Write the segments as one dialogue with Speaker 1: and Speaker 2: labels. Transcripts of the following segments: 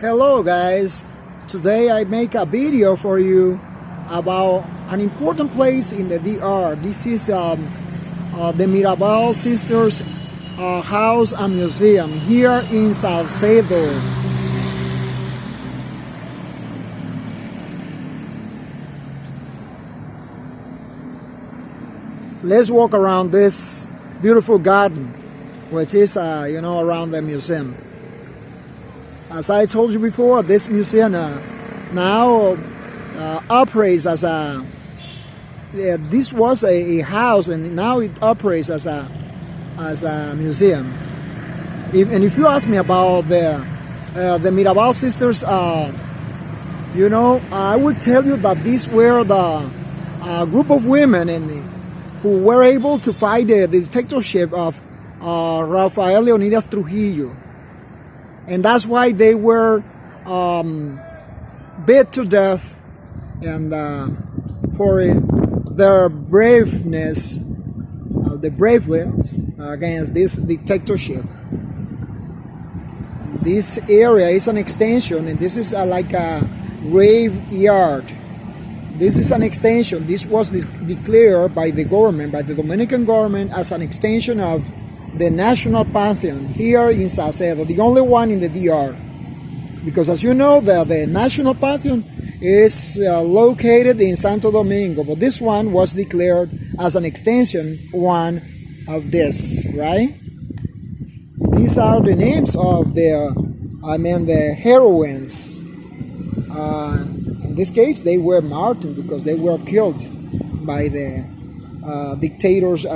Speaker 1: Hello guys, today I make a video for you about an important place in the DR. This is the Mirabal sisters house and museum here in Salcedo. Let's walk around this beautiful garden which is around the museum. As I told you before, this museum now operates as a. This was a house, and now it operates as a museum. If you ask me about the Mirabal sisters, I would tell you that these were the group of women who were able to fight the dictatorship of Rafael Leonidas Trujillo. And that's why they were beat to death, and for their braveness, the bravery against this dictatorship. This area is an extension, and this is like a graveyard. This is an extension. This was declared by the government, by the Dominican government, as an extension of the National Pantheon here in Salcedo, the only one in the DR. Because as you know, the National Pantheon is located in Santo Domingo, but this one was declared as an extension one of this, right? These are the names of the heroines. In this case, they were martyred because they were killed by the dictators,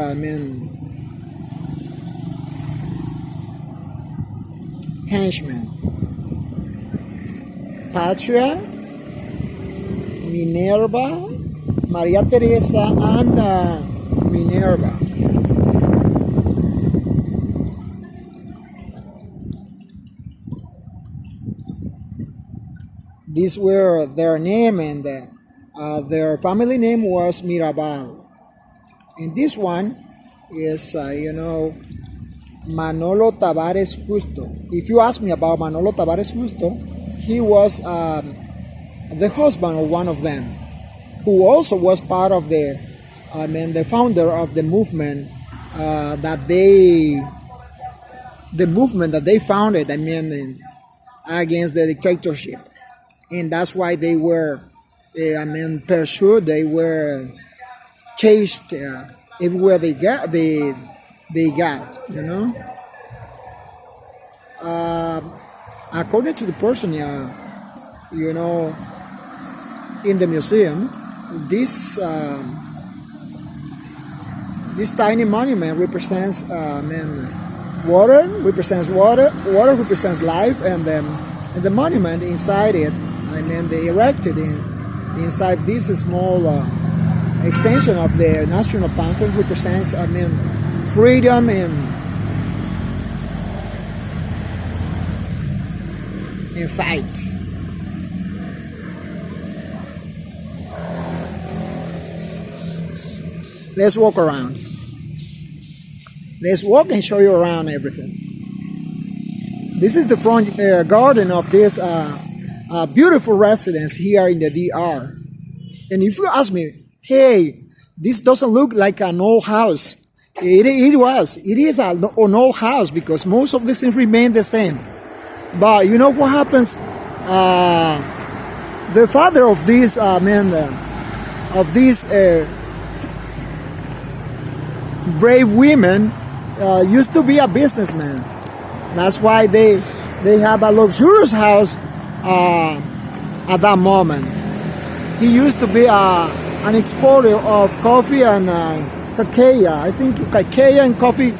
Speaker 1: henchmen. Patria, Minerva, Maria Teresa, and Minerva. These were their name, and their family name was Mirabal. And this one is, Manolo Tavares Justo. If you ask me about Manolo Tavares Justo, he was the husband of one of them, who also was part of the founder of the movement that they founded, against the dictatorship. And that's why they were, pursued, they were chased everywhere they got, according to the person, in the museum, this tiny monument represents, water represents water represents life, and the monument inside it, they erected inside this small extension of the National Pantheon represents, freedom and fight. Let's walk around. Let's walk and show you around everything. This is the front garden of this beautiful residence here in the DR. And if you ask me, hey, this doesn't look like an old house. It is an old house because most of the things remain the same. But you know what happens? The father of these brave women used to be a businessman. That's why they have a luxurious house at that moment. He used to be an exporter of coffee and cacao. I think cacao and coffee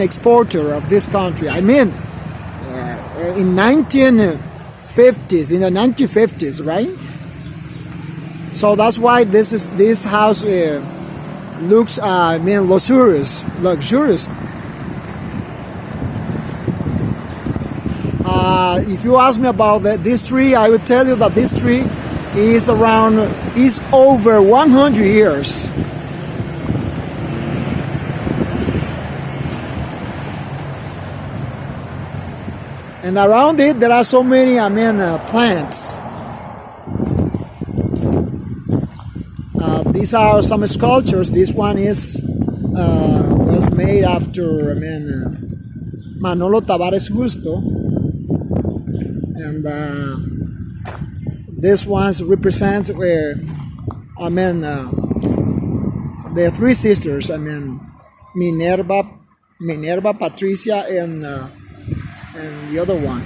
Speaker 1: exporter of this country. In the 1950s, right? So that's why this house looks luxurious. If you ask me about this tree, I would tell you that this tree is over 100 years. And around it, there are so many, plants. These are some sculptures. This one was made after, Manolo Tavares Justo. And this one represents, the three sisters, Minerva, Patricia, and the other one.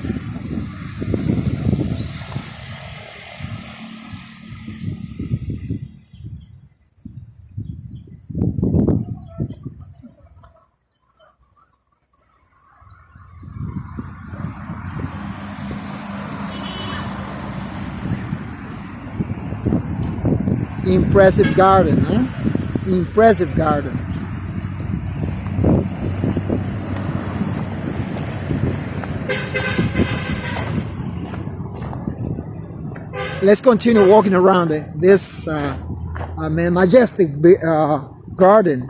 Speaker 1: Impressive garden, huh? Impressive garden. Let's continue walking around this majestic garden.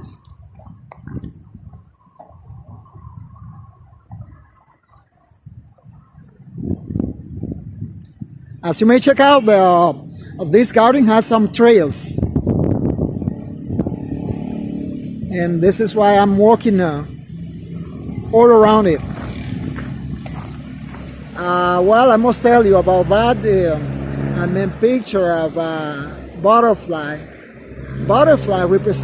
Speaker 1: As you may check out, this garden has some trails, and this is why I'm walking all around it. Well, I must tell you about that. Picture of a butterfly. Butterfly represents